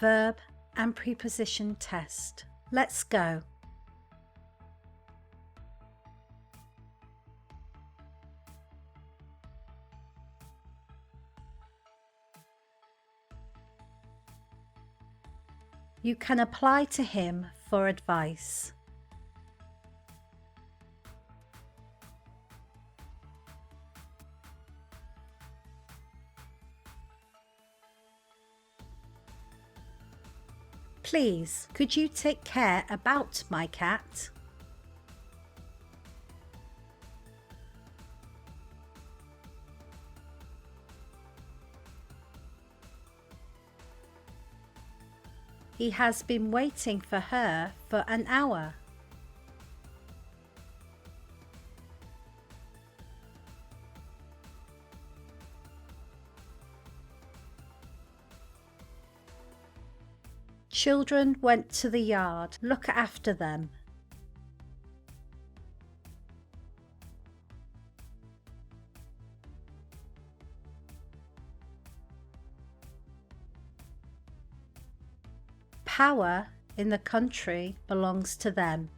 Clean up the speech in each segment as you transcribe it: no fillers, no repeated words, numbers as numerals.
verb and preposition test. Let's go. You can apply to him for advice. Please, could you take care about my cat? He has been waiting for her for an hour. Children went to the yard. Look after them. Power in the country belongs to them.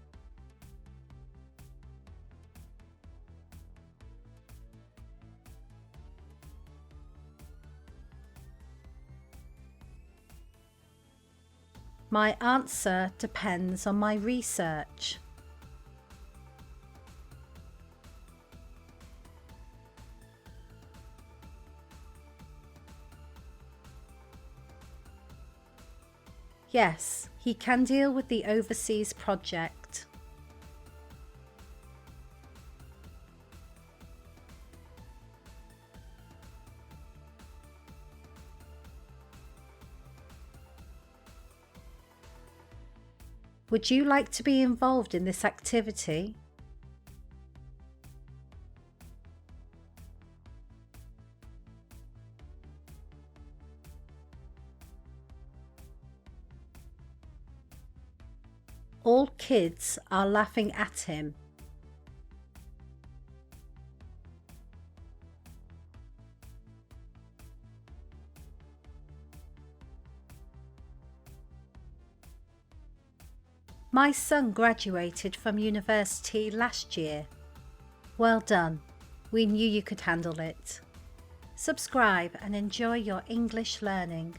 My answer depends on my research. Yes, he can deal with the overseas project. Would you like to be involved in this activity? All kids are laughing at him. My son graduated from university last year. Well done. We knew you could handle it. Subscribe and enjoy your English learning.